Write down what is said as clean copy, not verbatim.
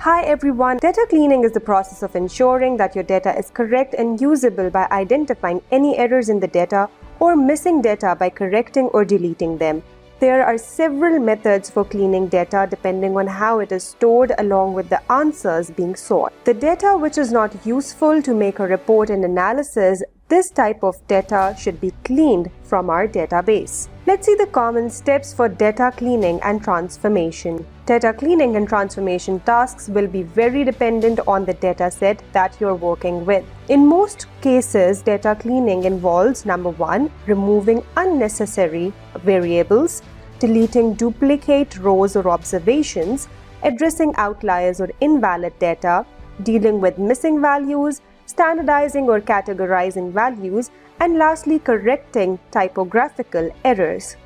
Hi everyone, data cleaning is the process of ensuring that your data is correct and usable by identifying any errors in the data or missing data by correcting or deleting them. There are several methods for cleaning data depending on how it is stored along with the answers being sought. The data which is not useful to make a report and analysis, this type of data should be cleaned from our database. Let's see the common steps for data cleaning and transformation. Data cleaning and transformation tasks will be very dependent on the data set that you're working with. In most cases, data cleaning involves number 1, removing unnecessary variables, deleting duplicate rows or observations, addressing outliers or invalid data, dealing with missing values, standardizing or categorizing values, and lastly correcting typographical errors.